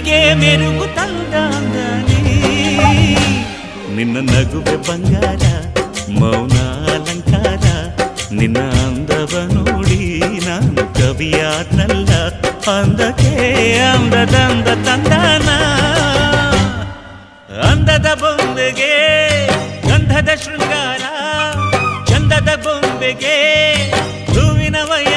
ಮಿಡಿಗೆ ಮೆರುಗು ತಂದಾಂಗನೇ ನಿನ್ನ ನಗುವೆ ಬಂಗಾರ ಮೌನ ಅಲಂಕಾರ ನಿನ್ನ ಅಂದವ ನೋಡಿ ನಾನು ಕವಿಯಾದ್ನಲ್ಲ ಅಂದಕ್ಕೆ ಅಂದದಂದ ತಂದಾನ ಅಂದದ ಬೊಂಬೆಗೆ ಗಂಧದ ಶೃಂಗಾರ ಚಂದದ ಬೊಂಬೆಗೆ ಹೂವಿನ ವಯ